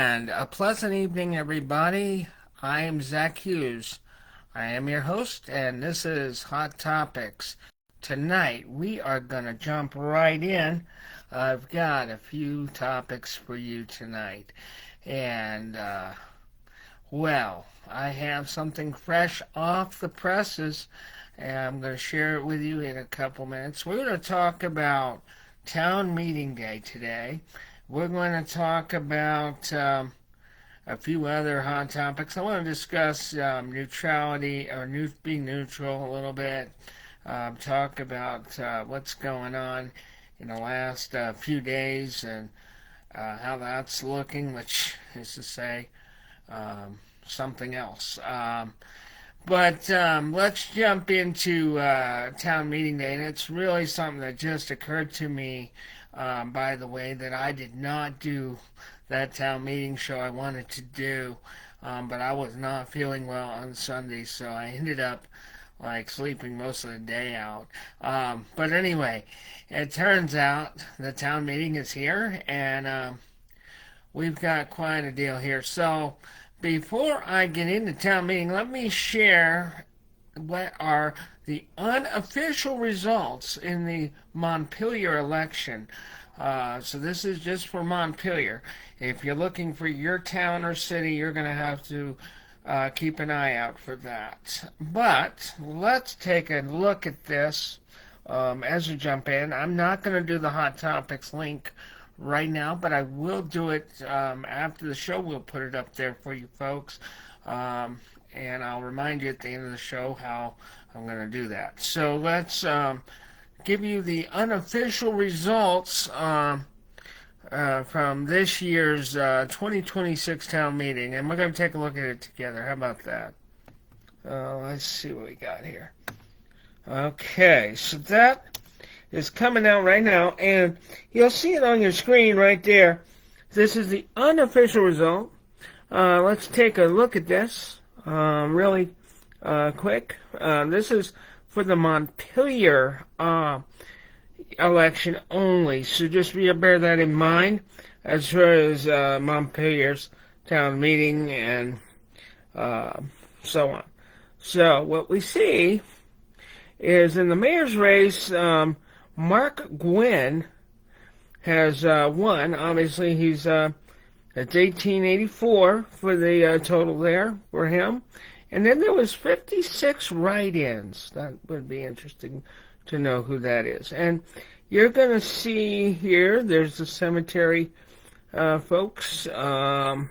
And a pleasant evening, everybody. I am Zach Hughes. I am your host, and this is Hot Topics. Tonight, we are going to jump right in. I've got a few topics for you tonight. And, I have something fresh off the presses, and I'm going to share it with you in a couple minutes. We're going to talk about town meeting day today. We're going to talk about a few other hot topics. I want to discuss neutrality or being neutral a little bit. Talk about what's going on in the last few days and how that's looking, which is to say something else. But let's jump into town meeting day, and it's really something that just occurred to me. By the way, that I did not do that town meeting show I wanted to do, but I was not feeling well on Sunday, so I ended up sleeping most of the day out. But anyway, it turns out the town meeting is here, and we've got quite a deal here. So before I get into town meeting, let me share what are the unofficial results in the Montpelier election. So this is just for Montpelier. If you're looking for your town or city, you're going to have to keep an eye out for that. But let's take a look at this as we jump in. I'm not going to do the Hot Topics link right now, but I will do it after the show. We'll put it up there for you folks. And I'll remind you at the end of the show how I'm going to do that. So let's give you the unofficial results from this year's 2026 town meeting. And we're going to take a look at it together. How about that? Let's see what we got here. Okay, so that is coming out right now. And you'll see it on your screen right there. This is the unofficial result. Let's take a look at this. Really quick. This is for the Montpelier election only, so just bear that in mind as far as Montpelier's town meeting and so on. So what we see is in the mayor's race, Mark Gwynn has won. Obviously, he's it's 1884 for the total there for him. And then there was 56 write-ins. That would be interesting to know who that is. And you're going to see here, there's the cemetery folks. And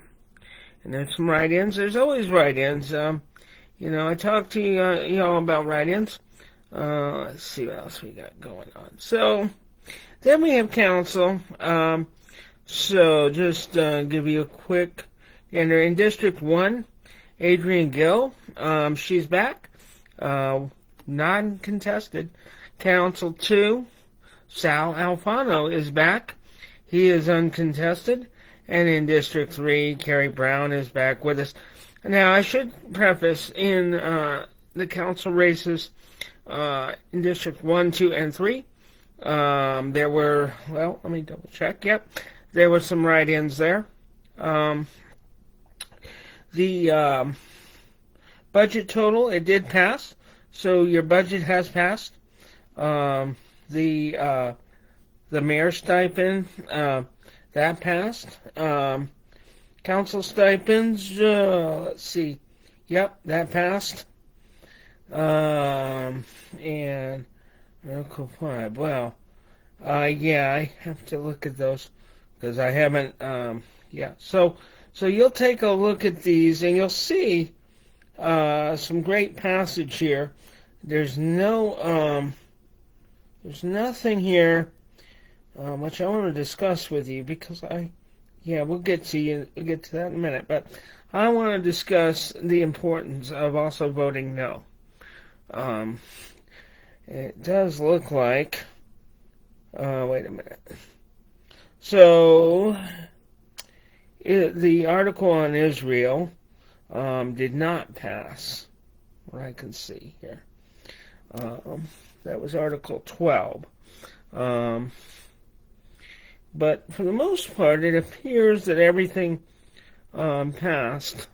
there's some write-ins. There's always write-ins. I talked to you all about write-ins. Let's see what else we got going on. So then we have council. So just give you a quick, and they're in District 1, Adrian Gill, she's back, non-contested. Council 2, Sal Alfano is back, he is uncontested. And in District 3, Carrie Brown is back with us. Now, I should preface, in the council races in District 1, 2, and 3, there were, let me double check, yep. There were some write-ins there. The budget total, it did pass. So your budget has passed. The mayor stipend, that passed. Council stipends, let's see. Yep, that passed. And Article 5, yeah, I have to look at those. Because I haven't, So you'll take a look at these, and you'll see some great passage here. There's nothing here which I want to discuss with you because we'll get to that in a minute. But I want to discuss the importance of also voting no. It does look like. Wait a minute. So, the article on Israel did not pass, what I can see here. That was Article 12. But for the most part, it appears that everything passed,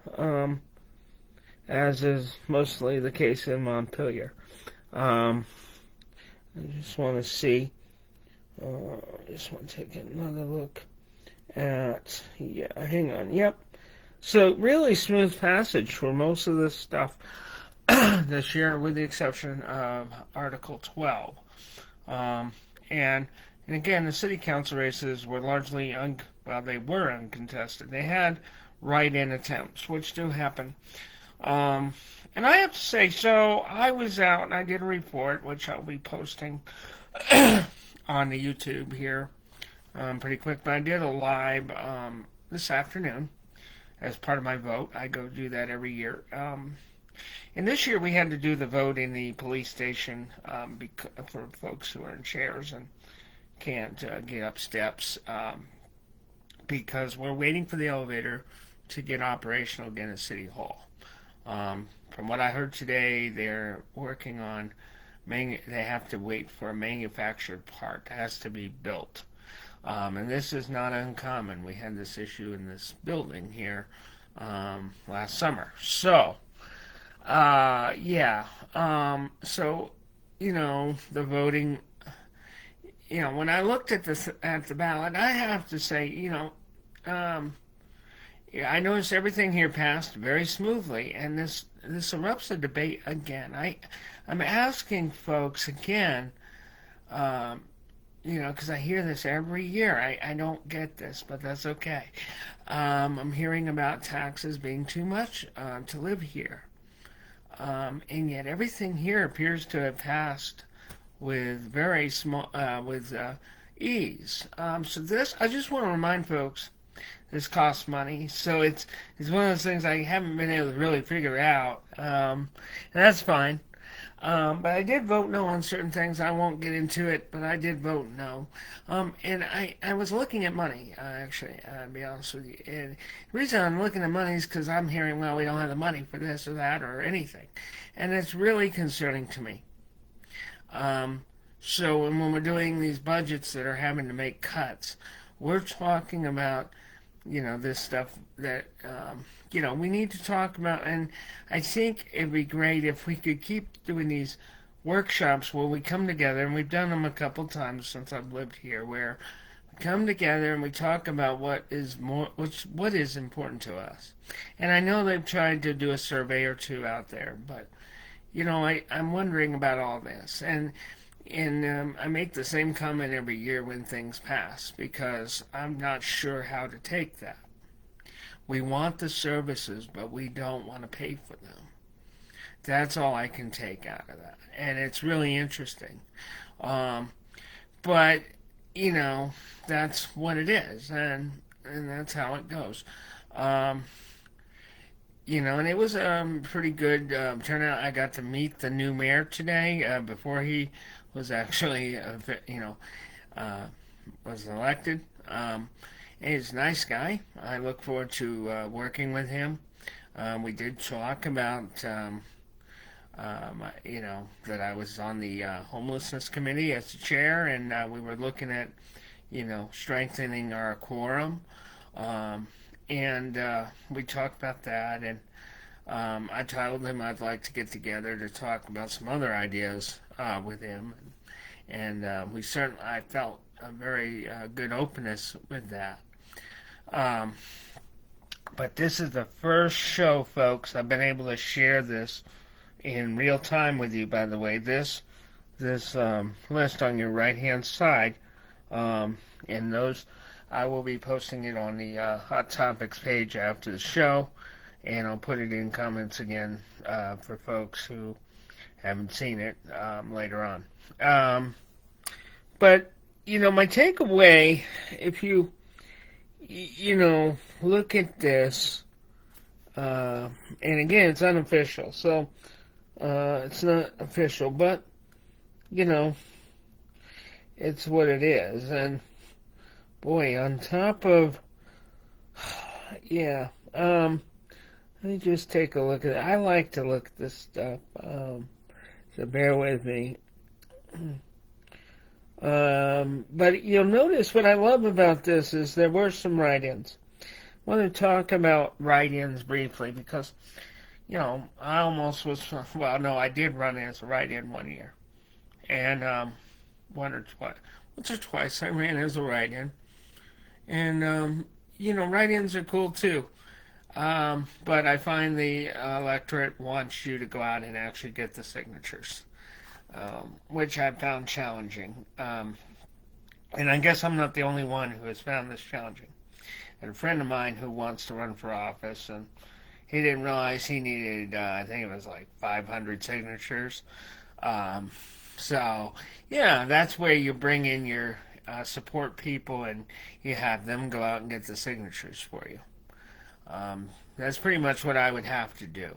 as is mostly the case in Montpelier. I just want to see, I just want to take another look at, yeah, hang on, yep. So really smooth passage for most of this stuff this year, with the exception of Article 12. And again, the city council races were largely, they were uncontested. They had write-in attempts, which do happen. And I have to say, so I was out and I did a report, which I'll be posting on the YouTube here pretty quick. But I did a live this afternoon as part of my vote. I go do that every year. And this year we had to do the vote in the police station for folks who are in chairs and can't get up steps because we're waiting for the elevator to get operational again at City Hall. From what I heard today, they're working on, they have to wait for a manufactured part that has to be built. And this is not uncommon. We had this issue in this building here last summer. So, yeah. So, the voting, when I looked at the ballot, I have to say, yeah, I noticed everything here passed very smoothly, and this erupts a debate again. I'm asking folks again, because I hear this every year. I don't get this, but that's okay. I'm hearing about taxes being too much to live here, and yet everything here appears to have passed with very small, with ease. So this, I just want to remind folks. This costs money, so it's one of those things I haven't been able to really figure out, and that's fine. But I did vote no on certain things. I won't get into it, but I did vote no. And I was looking at money, actually, to be honest with you. And the reason I'm looking at money is because I'm hearing, well, we don't have the money for this or that or anything. And it's really concerning to me. So when we're doing these budgets that are having to make cuts, we're talking about this stuff that, we need to talk about. And I think it'd be great if we could keep doing these workshops where we come together, and we've done them a couple times since I've lived here, where we come together and we talk about what is important to us. And I know they've tried to do a survey or two out there, but, I'm wondering about all this. And I make the same comment every year when things pass, because I'm not sure how to take that. We want the services, but we don't want to pay for them. That's all I can take out of that. And it's really interesting. But, that's what it is. And that's how it goes. And it was a pretty good turnout. I got to meet the new mayor today before he was actually, was elected. He's a nice guy. I look forward to working with him. We did talk about, that I was on the homelessness committee as the chair, and we were looking at, strengthening our quorum. And we talked about that, and I told him I'd like to get together to talk about some other ideas with him, and I felt a very good openness with that. But this is the first show, folks, I've been able to share this in real time with you. By the way, this list on your right hand side, and those, I will be posting it on the Hot Topics page after the show, and I'll put it in comments again for folks who haven't seen it later on. But, my takeaway, if you, look at this, and again, it's unofficial, so it's not official, but, it's what it is. And, boy, on top of, yeah, let me just take a look at it. I like to look at this stuff, so bear with me. But you'll notice what I love about this is there were some write-ins. want to talk about write-ins briefly because, I almost was, well, no, I did run as a write-in one year. And once or twice I ran as a write-in. And, write-ins are cool too. But I find the electorate wants you to go out and actually get the signatures, which I found challenging. And I guess I'm not the only one who has found this challenging. And a friend of mine who wants to run for office, and he didn't realize he needed, I think it was like 500 signatures. Um, so, yeah, that's where you bring in your support people and you have them go out and get the signatures for you. That's pretty much what I would have to do.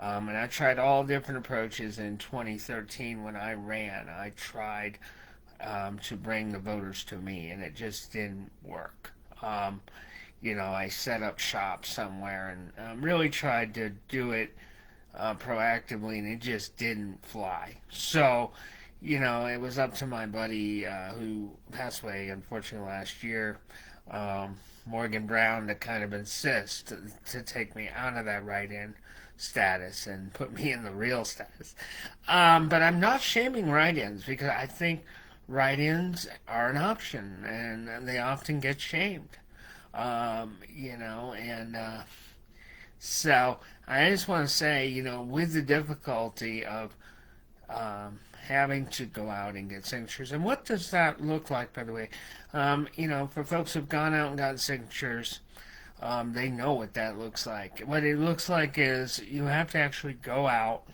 And I tried all different approaches in 2013 when I ran. I tried to bring the voters to me, and it just didn't work. I set up shop somewhere and really tried to do it proactively, and it just didn't fly. So, it was up to my buddy who passed away, unfortunately, last year, Morgan Brown, to kind of insist to take me out of that write-in status and put me in the real status. But I'm not shaming write-ins because I think write-ins are an option, and they often get shamed. So I just want to say, with the difficulty of having to go out and get signatures, and what does that look like, by the way? For folks who've gone out and gotten signatures, they know what that looks like. What it looks like is you have to actually go out.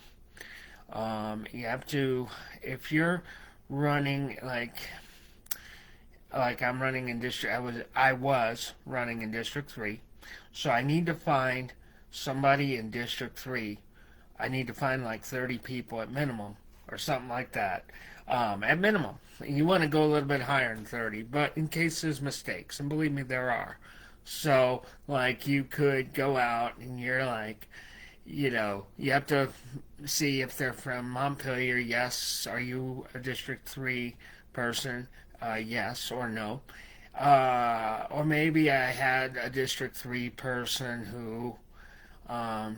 You have to, if you're running like I'm running in district, I was running in District 3, so I need to find somebody in District 3. I need to find like 30 people at minimum, or something like that. At minimum. You want to go a little bit higher than 30, but in case there's mistakes, and believe me, there are. So, like, you could go out and you're like, you have to see if they're from Montpelier. Yes. Are you a District 3 person? Yes or no. Or maybe I had a District 3 person who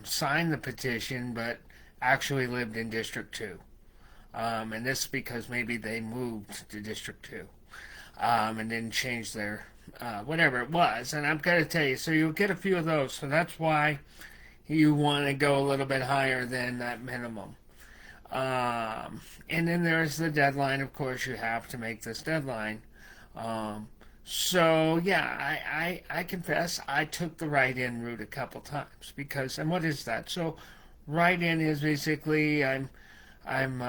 signed the petition but actually lived in District 2. And this is because maybe they moved to District 2 and didn't change their whatever it was. And I've got to tell you, so you'll get a few of those. So that's why you want to go a little bit higher than that minimum. And then there's the deadline. Of course, you have to make this deadline. So yeah, I confess I took the write-in route a couple times because, and what is that? So write-in is basically I'm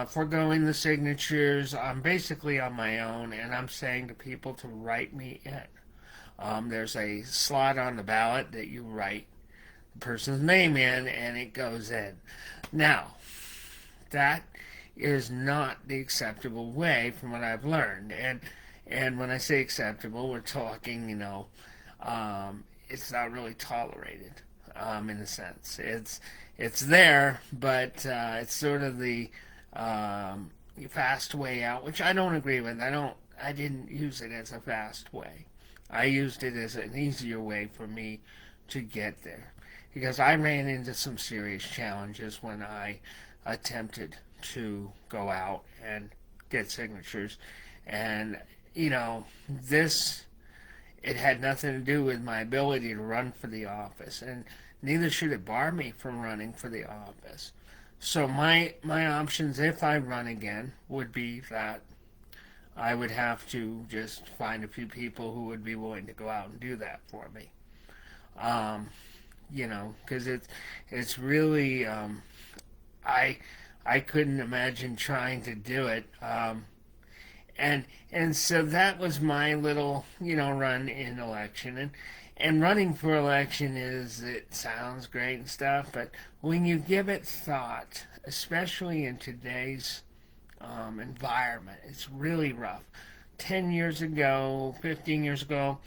foregoing the signatures. I'm basically on my own, and I'm saying to people to write me in. There's a slot on the ballot that you write the person's name in, and it goes in. Now, that is not the acceptable way from what I've learned. And when I say acceptable, we're talking, it's not really tolerated in a sense. It's there, but it's sort of the fast way out, which I don't agree with. I didn't use it as a fast way. I used it as an easier way for me to get there because I ran into some serious challenges when I attempted to go out and get signatures. And, it had nothing to do with my ability to run for the office, and neither should it bar me from running for the office. So my options, if I run again, would be that I would have to just find a few people who would be willing to go out and do that for me. Because it's really, I couldn't imagine trying to do it. And so that was my little, run in election. And running for election it sounds great and stuff, but when you give it thought, especially in today's environment, it's really rough. 10 years ago, 15 years ago,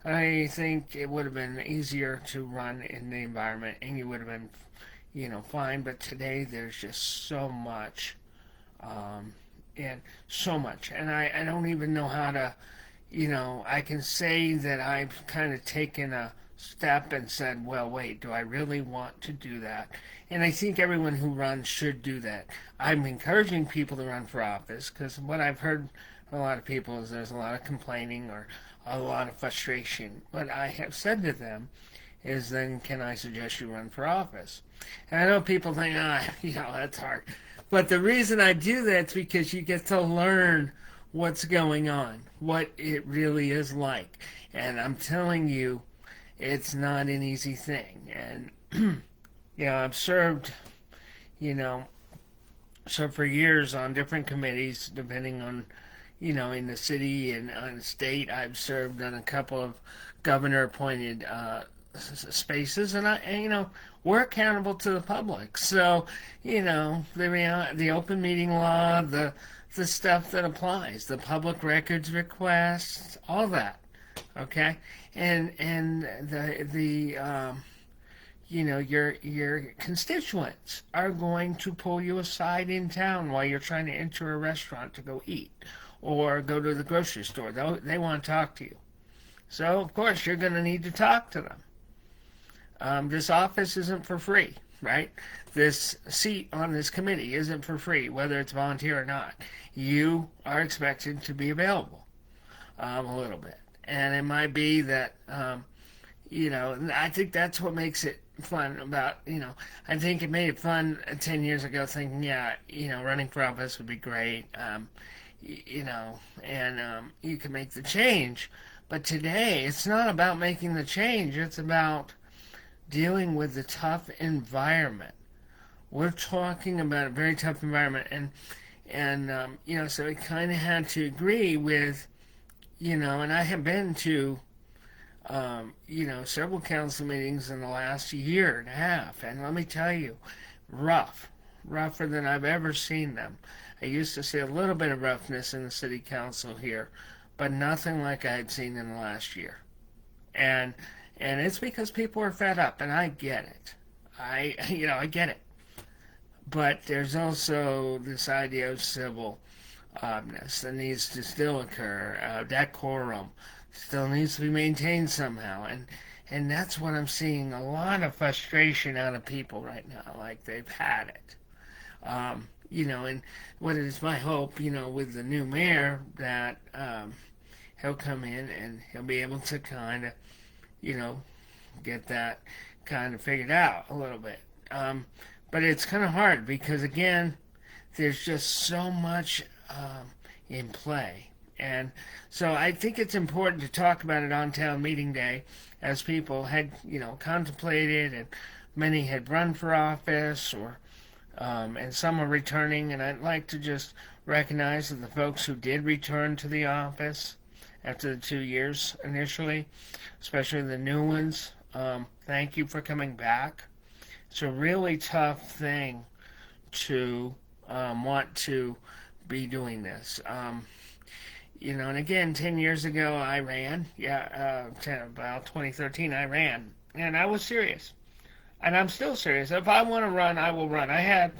I think it would have been easier to run in the environment and you would have been, fine. But today there's just so much, and so much. And I don't even know how to, I can say that I've kind of taken a step and said, well, wait, do I really want to do that? And I think everyone who runs should do that. I'm encouraging people to run for office because what I've heard from a lot of people is there's a lot of complaining or a lot of frustration. What I have said to them is, then can I suggest you run for office? And I know people think, that's hard. But the reason I do that is because you get to learn what's going on, what it really is like. And I'm telling you, it's not an easy thing. And, I've served, you know, so for years on different committees, depending on, in the city and on the state. I've served on a couple of governor-appointed spaces, and we're accountable to the public. So, the open meeting law, the stuff that applies, the public records requests, all that, okay, and your constituents are going to pull you aside in town while you're trying to enter a restaurant to go eat or go to the grocery store. They want to talk to you. So, of course, you're going to need to talk to them. This office isn't for free, right? This seat on this committee isn't for free, whether it's volunteer or not. You are expected to be available a little bit. And it might be that, I think that's what makes it fun about, I think it made it fun 10 years ago thinking, running for office would be great, and you can make the change. But today, it's not about making the change. It's about dealing with the tough environment. We're talking about a very tough environment. And so we kind of had to agree with, and I have been to, several council meetings in the last year and a half. And let me tell you, rougher than I've ever seen them. I used to see a little bit of roughness in the city council here, but nothing like I had seen in the last year. And it's because people are fed up, and I get it. I get it. But there's also this idea of civilness that needs to still occur. Decorum still needs to be maintained somehow. And that's what I'm seeing, a lot of frustration out of people right now, like they've had it. And what is my hope, with the new mayor, that he'll come in and he'll be able to kind of, get that kind of figured out a little bit. But it's kind of hard because, again, there's just so much in play. And so I think it's important to talk about it on town meeting day, as people had, contemplated, and many had run for office, or and some are returning. And I'd like to just recognize that the folks who did return to the office after the 2 years initially, especially the new ones, thank you for coming back. It's a really tough thing to want to be doing this. And again, 10 years ago I ran. About 2013 I ran. And I was serious. And I'm still serious. If I want to run, I will run. I had,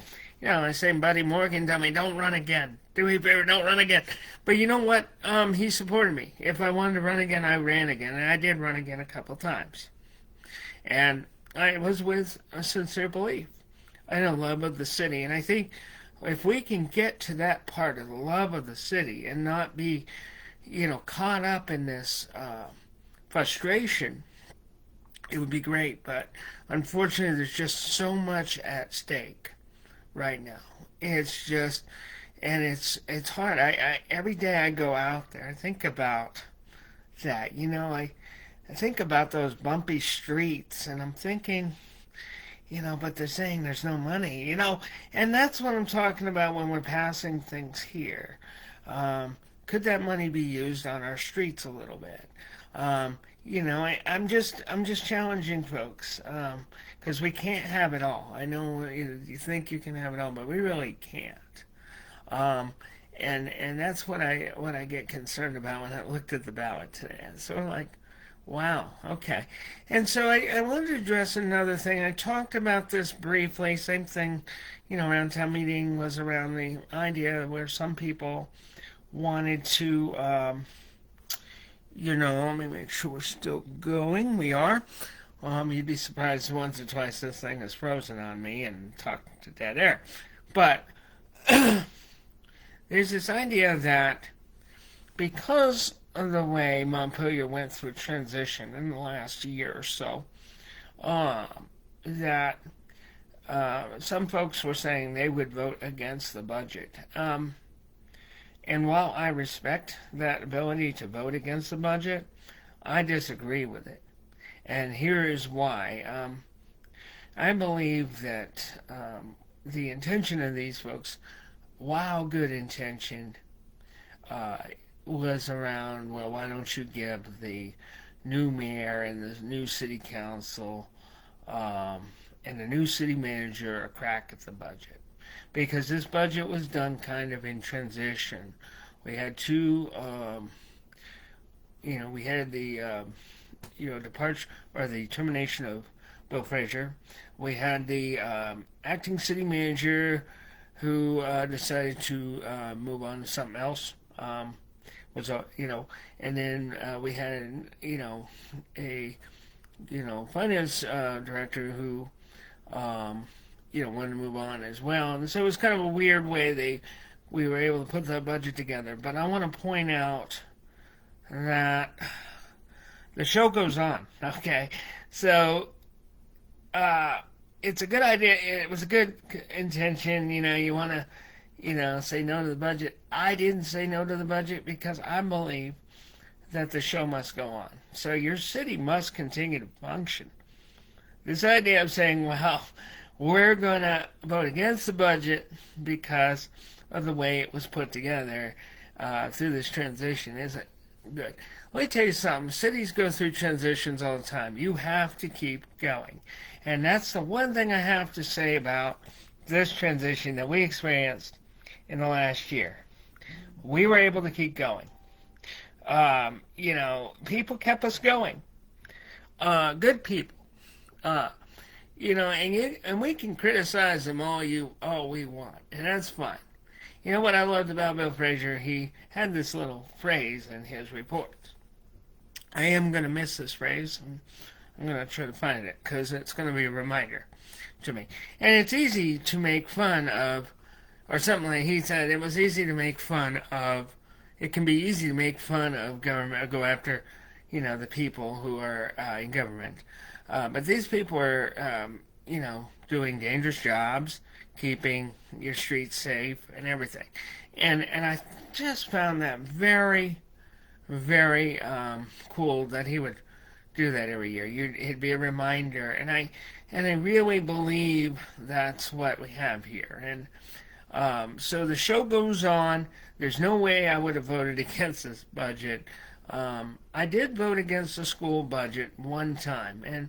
I say Buddy Morgan tell me, don't run again. Do me a favor, don't run again. But you know what? He supported me. If I wanted to run again, I ran again. And I did run again a couple times. And I was with a sincere belief and a love of the city. And I think if we can get to that part of the love of the city and not be, caught up in this frustration, it would be great. But unfortunately, there's just so much at stake right now. It's just, and it's hard. I every day I go out there, I think about that. I think about those bumpy streets, and I'm thinking, but they're saying there's no money, and that's what I'm talking about when we're passing things here. Could that money be used on our streets a little bit? I'm just challenging folks, because we can't have it all. I know you think you can have it all, but we really can't. And that's what I get concerned about when I looked at the ballot today. It's sort of like, wow, okay. And so I wanted to address another thing. I talked about this briefly. Same thing, around town meeting, was around the idea where some people wanted to, Let me make sure we're still going. We are. You'd be surprised once or twice this thing has frozen on me and talked to dead air. But there's this idea that because of the way Montpelier went through transition in the last year or so, that some folks were saying they would vote against the budget. And while I respect that ability to vote against the budget, I disagree with it. And here is why. I believe that the intention of these folks, while good intentioned, was around, well, why don't you give the new mayor and the new city council and the new city manager a crack at the budget? Because this budget was done kind of in transition. We had we had the departure or the termination of Bill Fraser. We had the acting city manager who decided to move on to something else. And then we had a finance director who wanted to move on as well. And so it was kind of a weird way we were able to put that budget together. But I want to point out that the show goes on. Okay, so it's a good idea. It was a good intention. You want to say no to the budget. I didn't say no to the budget because I believe that the show must go on. So your city must continue to function. This idea of saying, well, we're going to vote against the budget because of the way it was put together through this transition isn't good. Let me tell you something. Cities go through transitions all the time. You have to keep going. And that's the one thing I have to say about this transition that we experienced in the last year. We were able to keep going. People kept us going. Good people. And we can criticize them all we want, and that's fine. You know what I loved about Bill Fraser? He had this little phrase in his reports. I am going to miss this phrase, and I'm going to try to find it, because it's going to be a reminder to me. And it's easy to make fun of, or something like he said, it was easy to make fun of, it can be easy to make fun of government, or go after, the people who are in government. But these people are, doing dangerous jobs, keeping your streets safe and everything. And I just found that very, very cool that he would do that every year. It'd be a reminder, and I really believe that's what we have here. And so the show goes on. There's no way I would have voted against this budget. I did vote against the school budget one time, and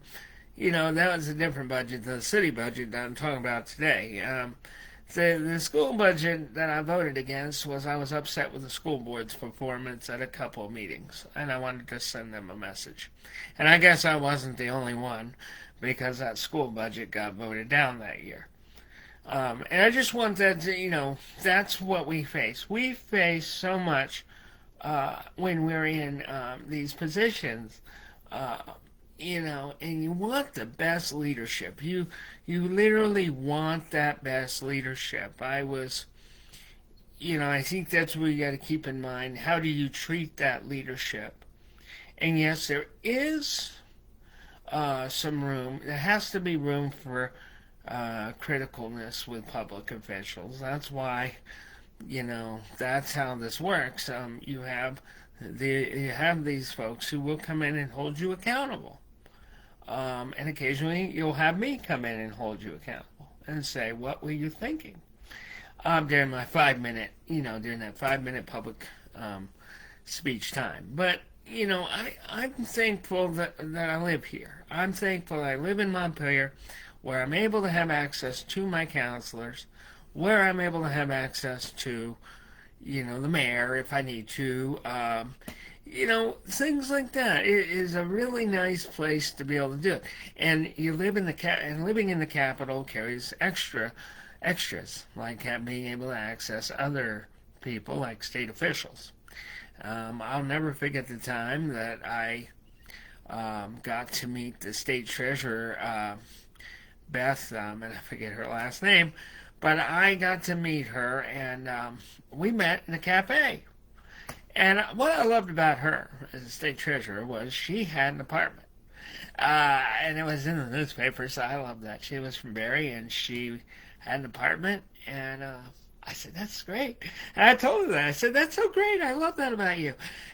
that was a different budget than the city budget that I'm talking about today. The school budget that I voted against was I was upset with the school board's performance at a couple of meetings, and I wanted to send them a message. And I guess I wasn't the only one, because that school budget got voted down that year. And I just want that to, that's what we face. We face so much when we're in these positions, and you want the best leadership. You literally want that best leadership. I think that's what you got to keep in mind. How do you treat that leadership? And yes, there is some room. There has to be room for criticalness with public officials. That's why, that's how this works. You have these folks who will come in and hold you accountable. And occasionally you'll have me come in and hold you accountable and say, what were you thinking? During my 5-minute, during that 5-minute public speech time. But, I'm thankful that I live here. I'm thankful I live in Montpelier, where I'm able to have access to my counselors, where I'm able to have access to, the mayor if I need to, things like that. It is a really nice place to be able to do it. And you live in and living in the capital carries extras, like being able to access other people, like state officials. I'll never forget the time that I got to meet the state treasurer, Beth, and I forget her last name, but I got to meet her, and we met in a cafe. And what I loved about her as a state treasurer was she had an apartment. And it was in the newspaper, so I loved that. She was from Barrie, and she had an apartment, and I said, that's great. And I told her that. I said, that's so great. I love that about you.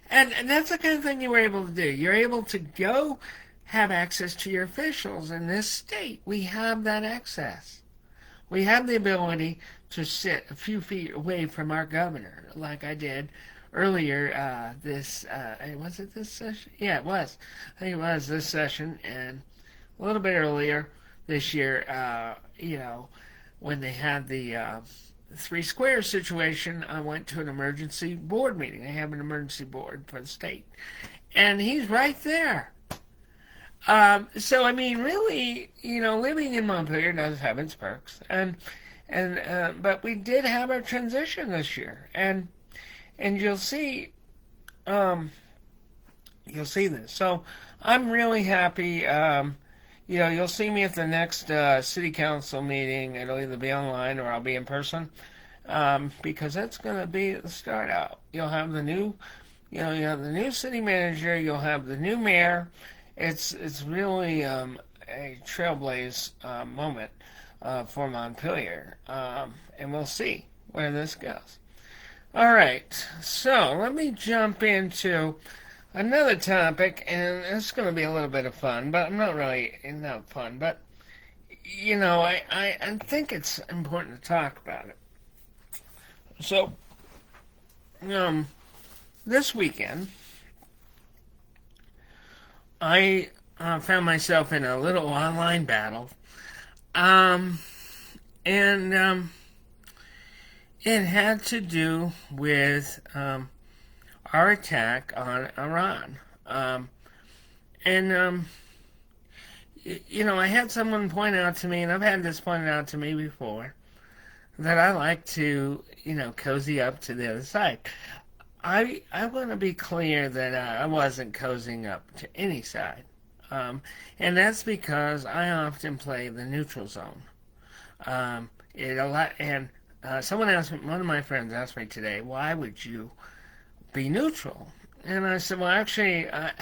And that's the kind of thing you were able to do. You're able to go have access to your officials in this state. We have that access. We have the ability to sit a few feet away from our governor, like I did earlier was it this session? Yeah, it was. I think it was this session, and a little bit earlier this year, when they had the Three Squares situation, I went to an emergency board meeting. They have an emergency board for the state, and he's right there. So I mean, really, living in Montpelier does have its perks, but we did have our transition this year, and you'll see, this. So I'm really happy. You'll see me at the next city council meeting. It'll either be online or I'll be in person, because that's going to be the start out. You'll have the new, you have the new city manager. You'll have the new mayor. It's really a trailblaze moment for Montpelier, and we'll see where this goes. All right, so let me jump into another topic, and it's going to be a little bit of fun, but I'm not fun, but, I think it's important to talk about it. So, this weekend, I found myself in a little online battle, and it had to do with our attack on Iran. I had someone point out to me, and I've had this pointed out to me before, that I like to, cozy up to the other side. I want to be clear that I wasn't cozying up to any side. And that's because I often play the neutral zone. Someone asked me, one of my friends asked me today, why would you be neutral? And I said, well, actually, I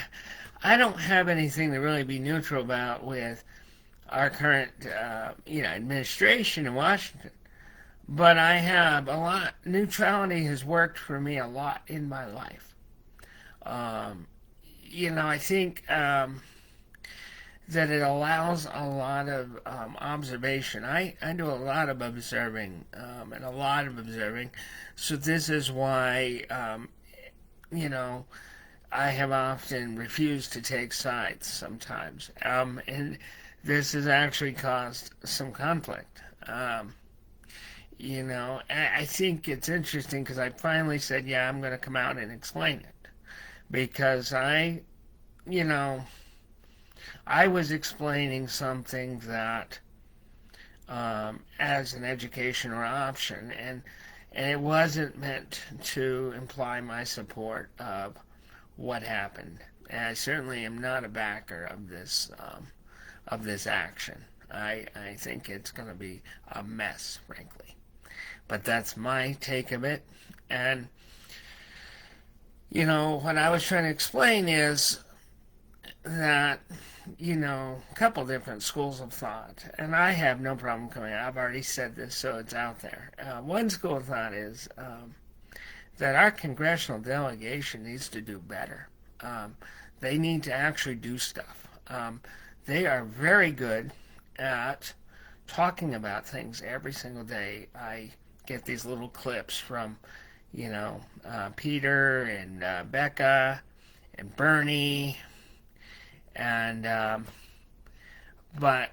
don't have anything to really be neutral about with our current, administration in Washington. But I have a lot. Neutrality has worked for me a lot in my life. I think that it allows a lot of observation. I do a lot of observing, So this is why, I have often refused to take sides sometimes. And this has actually caused some conflict. I think it's interesting because I finally said, yeah, I'm going to come out and explain it. Because I was explaining something that as an educational option, and it wasn't meant to imply my support of what happened. And I certainly am not a backer of this action. I think it's going to be a mess, frankly. But that's my take of it. And, what I was trying to explain is that, a couple different schools of thought, and I have no problem coming out. I've already said this, so it's out there. One school of thought is that our congressional delegation needs to do better. They need to actually do stuff. They are very good at talking about things every single day. I get these little clips from, Peter and Becca and Bernie, and but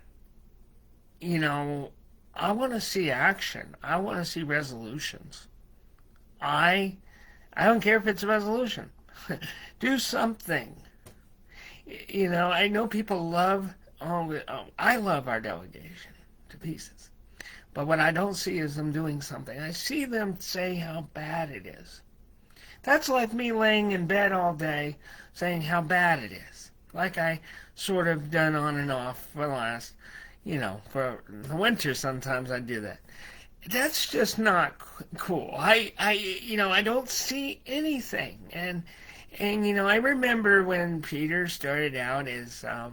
I want to see action. I want to see resolutions. I don't care if it's a resolution. Do something. I know people love I love our delegation to pieces. But what I don't see is them doing something. I see them say how bad it is. That's like me laying in bed all day saying how bad it is. Like I sort of done on and off for the last, for the winter sometimes I do that. That's just not cool. I don't see anything. And I remember when Peter started out as, a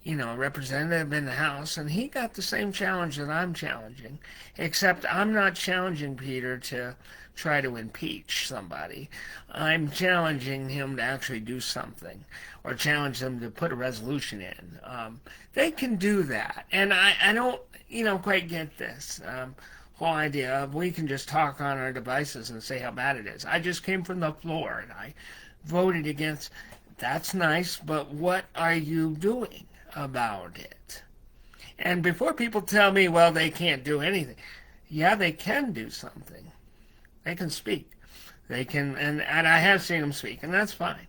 representative in the House, and he got the same challenge that I'm challenging, except I'm not challenging Peter to try to impeach somebody. I'm challenging him to actually do something, or challenge them to put a resolution in. They can do that, and I don't, quite get this whole idea of we can just talk on our devices and say how bad it is. I just came from the floor, and I voted against. That's nice, but what are you doing about it? And before people tell me, well, they can't do anything, yeah, they can do something. They can speak. They can, and I have seen them speak, and that's fine.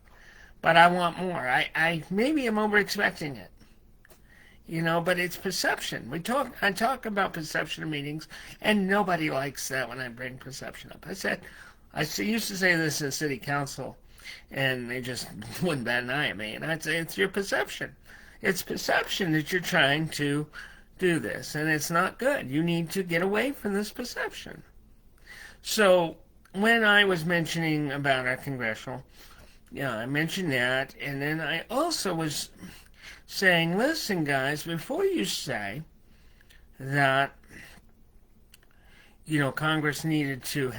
But I want more. I maybe I'm over expecting it. But it's perception. I talk about perception in meetings, and nobody likes that when I bring perception up. I used to say this in city council, and they just wouldn't bat an eye at me. And I'd say it's your perception. It's perception that you're trying to do this, and it's not good. You need to get away from this perception. So when I was mentioning about our congressional, I mentioned that, and then I also was saying, listen, guys, before you say that, Congress needed to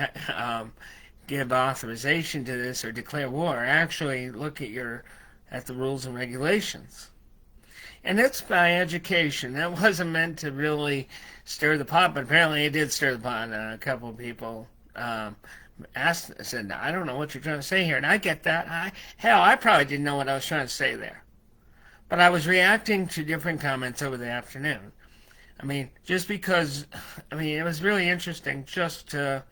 give authorization to this or declare war, actually look at the rules and regulations. And that's by education. That wasn't meant to really stir the pot, but apparently it did stir the pot. A couple of people said, I don't know what you're trying to say here. And I get that. I probably didn't know what I was trying to say there. But I was reacting to different comments over the afternoon. Just because, it was really interesting just to,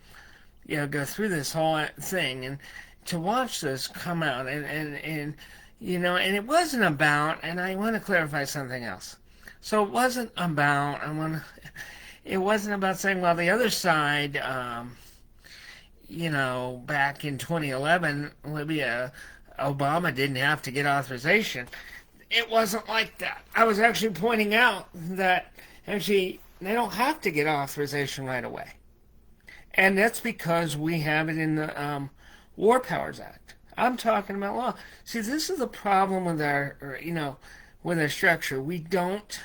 go through this whole thing and to watch this come out and it wasn't about, and I want to clarify something else. So it wasn't about, it wasn't about saying, well, the other side, back in 2011, Obama didn't have to get authorization. It wasn't like that. I was actually pointing out that actually they don't have to get authorization right away. And that's because we have it in the War Powers Act. I'm talking about law. See, this is the problem with our, with our structure. We don't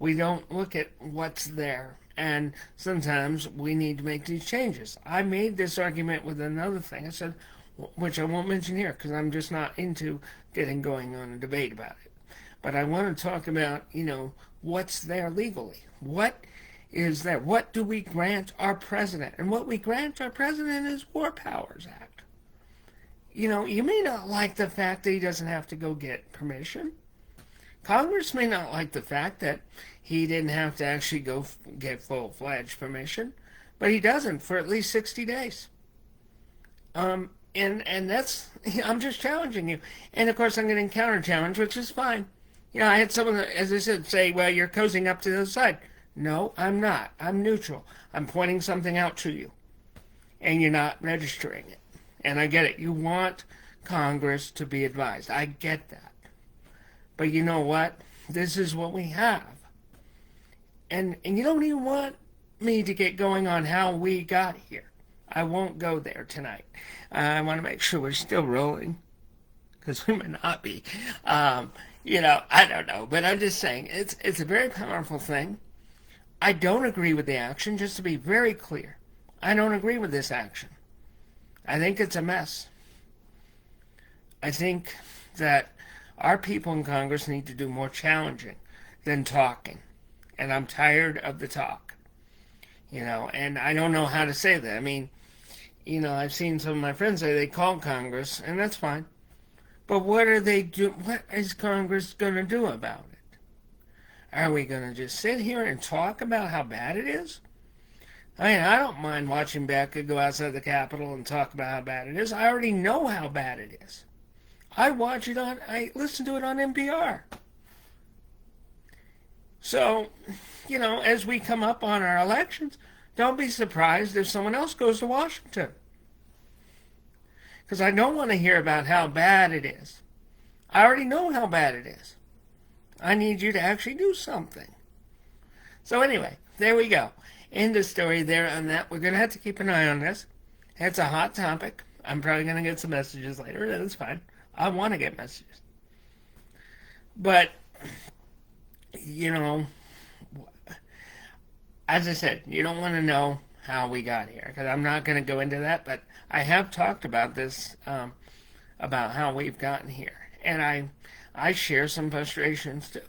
look at what's there. And sometimes we need to make these changes. I made this argument with another thing. I said, which I won't mention here because I'm just not into going on a debate about it. But I want to talk about, what's there legally. What is there? What do we grant our president? And what we grant our president is War Powers Act. You may not like the fact that he doesn't have to go get permission. Congress may not like the fact that he didn't have to actually go get full-fledged permission, but he doesn't for at least 60 days. And that's, I'm just challenging you. And of course I'm getting counter-challenged, which is fine. I had someone, as I said, say, well, you're cozying up to the other side. No, I'm not. I'm neutral. I'm pointing something out to you. And you're not registering it. And I get it. You want Congress to be advised. I get that. But you know what? This is what we have. And you don't even want me to get going on how we got here. I won't go there tonight. I want to make sure we're still rolling. Because we may not be. I don't know. But I'm just saying, it's a very powerful thing. I don't agree with the action, just to be very clear. I don't agree with this action. I think it's a mess. I think that our people in Congress need to do more challenging than talking. And I'm tired of the talk. And I don't know how to say that. I've seen some of my friends say they called Congress, and that's fine. But what are they do? What is Congress going to do about it? Are we going to just sit here and talk about how bad it is? I don't mind watching Becca go outside the Capitol and talk about how bad it is. I already know how bad it is. I listen to it on NPR. So, as we come up on our elections, don't be surprised if someone else goes to Washington. because I don't want to hear about how bad it is. I already know how bad it is. I need you to actually do something. So anyway, there we go. End of story there on that. We're going to have to keep an eye on this. It's a hot topic. I'm probably going to get some messages later. That's fine. I want to get messages. But, you know, as I said, you don't want to know how we got here, because I'm not going to go into that, but I have talked about this, about how we've gotten here. And I share some frustrations too.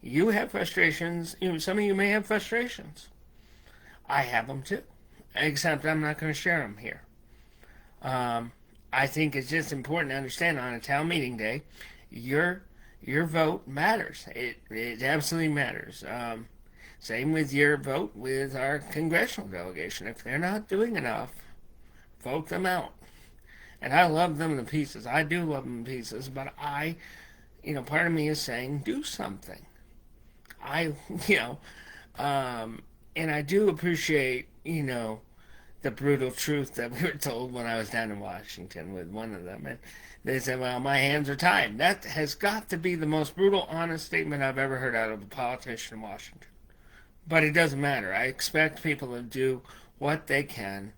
You have frustrations. Some of you may have frustrations. I have them too, except I'm not going to share them here. I think it's just important to understand on a town meeting day, your vote matters. It absolutely matters. Same with your vote with our congressional delegation. If they're not doing enough, vote them out. And I love them to pieces. I do love them to pieces, but part of me is saying, do something. And I do appreciate, the brutal truth that we were told when I was down in Washington with one of them. And they said, well, my hands are tied. That has got to be the most brutal, honest statement I've ever heard out of a politician in Washington. But it doesn't matter. I expect people to do what they can,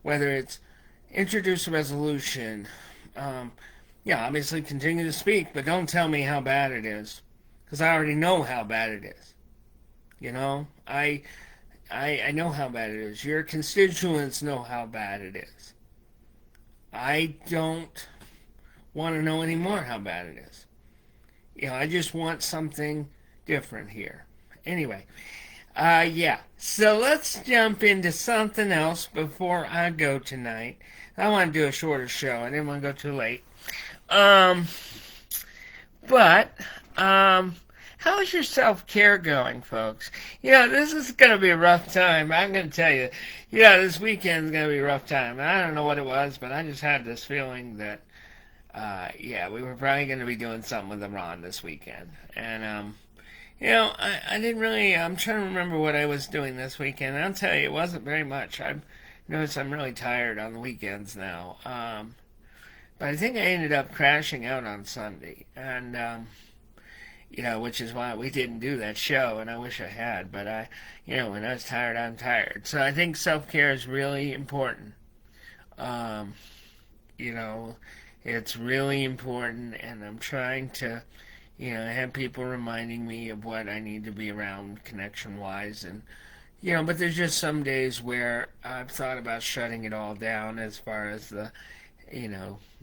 whether it's introduce a resolution, obviously continue to speak, but don't tell me how bad it is, because I already know how bad it is. I know how bad it is. Your constituents know how bad it is. I don't want to know anymore how bad it is. I just want something different here. Anyway, so let's jump into something else before I go tonight. I want to do a shorter show. I didn't want to go too late. How's your self-care going, folks? This is going to be a rough time. I'm going to tell you, this weekend's going to be a rough time. I don't know what it was, but I just had this feeling that, we were probably going to be doing something with Iran this weekend. And, I didn't really, I'm trying to remember what I was doing this weekend. I'll tell you, it wasn't very much. I've noticed I'm really tired on the weekends now. But I think I ended up crashing out on Sunday. And, which is why we didn't do that show, and I wish I had. But when I was tired, I'm tired. So I think self-care is really important. It's really important, and I'm trying to, have people reminding me of what I need to be around connection-wise, and, but there's just some days where I've thought about shutting it all down as far as the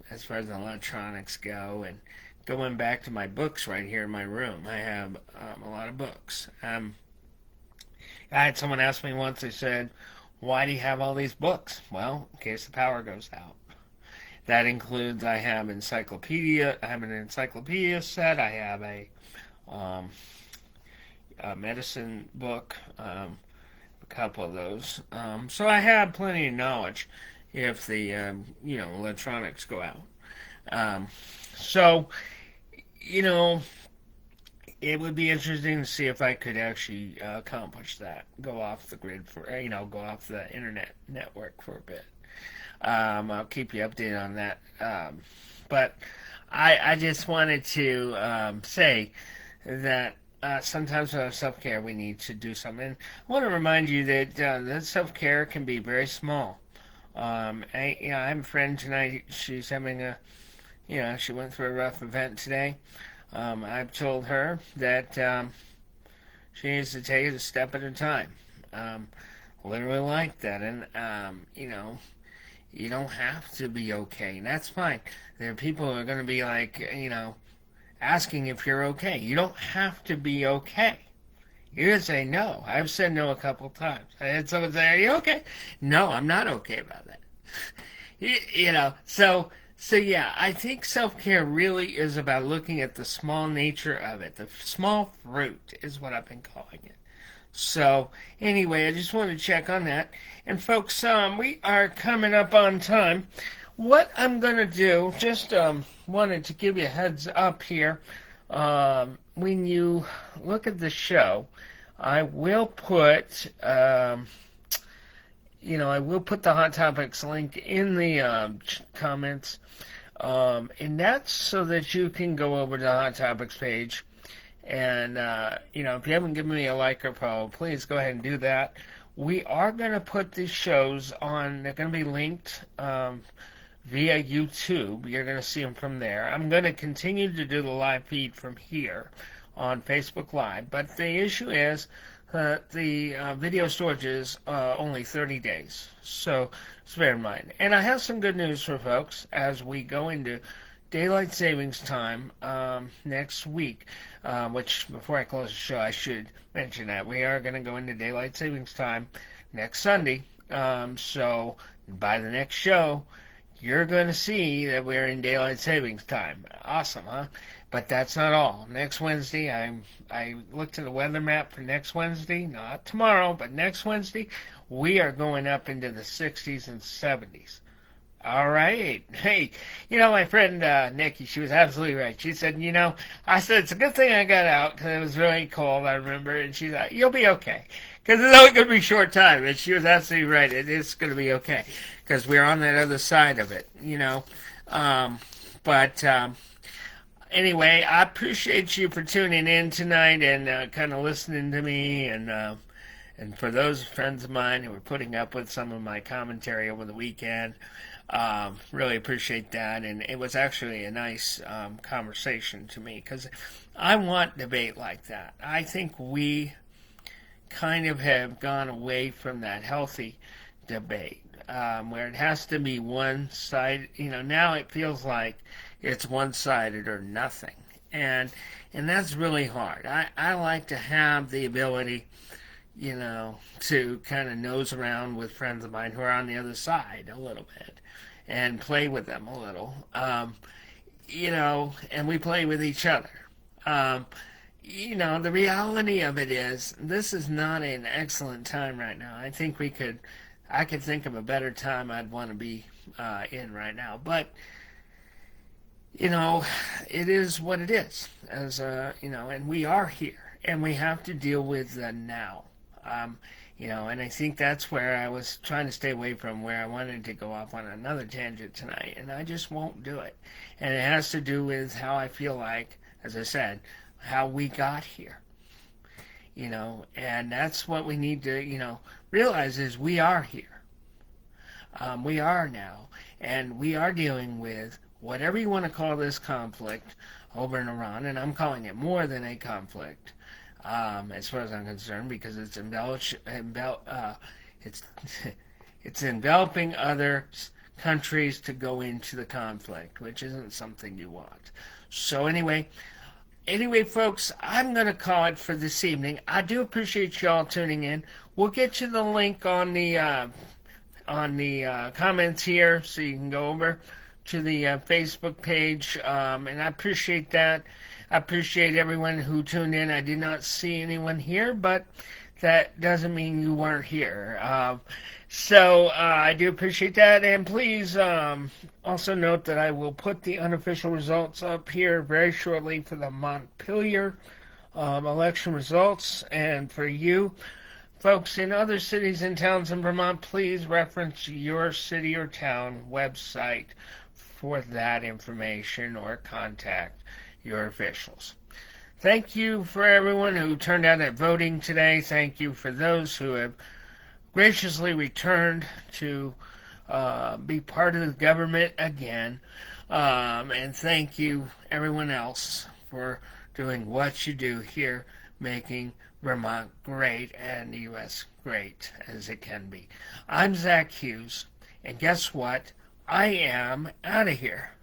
electronics go, and going back to my books right here in my room. I have a lot of books. I had someone ask me once, they said, why do you have all these books? Well, in case the power goes out. That includes, I have an encyclopedia set, I have a medicine book, a couple of those. So I have plenty of knowledge if the, electronics go out. So, it would be interesting to see if I could actually accomplish that. Go off the grid go off the internet network for a bit. I'll keep you updated on that. But I just wanted to say that sometimes with our self-care we need to do something. I want to remind you that that self-care can be very small. I have a friend tonight. She's having she went through a rough event today. I've told her that she needs to take it a step at a time. Literally like that. And, you don't have to be okay. And that's fine. There are people who are going to be like, asking if you're okay. You don't have to be okay. You just say no. I've said no a couple times. I had someone say, are you okay? No, I'm not okay about that. So yeah, I think self-care really is about looking at the small nature of it. The small fruit is what I've been calling it. So anyway, I just wanted to check on that. And folks, we are coming up on time. What I'm going to do, just wanted to give you a heads up here. When you look at the show, I will put I will put the Hot Topics link in the comments, and that's so that you can go over to the Hot Topics page. And, if you haven't given me a like or follow, please go ahead and do that. We are going to put these shows on, they're going to be linked via YouTube. You're going to see them from there. I'm going to continue to do the live feed from here on Facebook Live. But the issue is the video storage is only 30 days. So just bear in mind. And I have some good news for folks as we go into Daylight Savings Time next week, which before I close the show, I should mention that we are going to go into Daylight Savings Time next Sunday. So by the next show, you're going to see that we're in Daylight Savings Time. Awesome, huh? But that's not all. Next Wednesday, I looked at the weather map for next Wednesday, not tomorrow, but next Wednesday, we are going up into the 60s and 70s. All right. Hey, my friend Nikki, she was absolutely right. She said, I said, it's a good thing I got out because it was really cold, I remember. And she thought, you'll be okay. Because it's only going to be a short time. And she was absolutely right. It is going to be okay. Because we're on that other side of it, Anyway, I appreciate you for tuning in tonight and kind of listening to me. And for those friends of mine who were putting up with some of my commentary over the weekend, really appreciate that. And it was actually a nice conversation to me because I want debate like that. I think we kind of have gone away from that healthy debate where it has to be one side. Now it feels like it's one-sided or nothing. And that's really hard. I like to have the ability to kind of nose around with friends of mine who are on the other side a little bit and play with them a little, and we play with each other. The reality of it is this is not an excellent time right now. I could think of a better time I'd want to be in right now. But, it is what it is, and we are here, and we have to deal with the now. And I think that's where I was trying to stay away from, where I wanted to go off on another tangent tonight, and I just won't do it. And it has to do with how I feel like, as I said, how we got here. And that's what we need to, realize is we are here. We are now, and we are dealing with whatever you want to call this conflict over in Iran, and I'm calling it more than a conflict. As far as I'm concerned, because it's it's enveloping other countries to go into the conflict, which isn't something you want. So anyway, folks, I'm going to call it for this evening. I do appreciate y'all tuning in. We'll get you the link on the comments here, so you can go over to the Facebook page, and I appreciate that. I appreciate everyone who tuned in. I did not see anyone here, but that doesn't mean you weren't here. So I do appreciate that. And please also note that I will put the unofficial results up here very shortly for the Montpelier election results. And for you folks in other cities and towns in Vermont, please reference your city or town website for that information or contact your officials. Thank you for everyone who turned out at voting today. Thank you for those who have graciously returned to be part of the government again. And thank you, everyone else, for doing what you do here, making Vermont great and the U.S. great as it can be. I'm Zach Hughes, and guess what? I am out of here.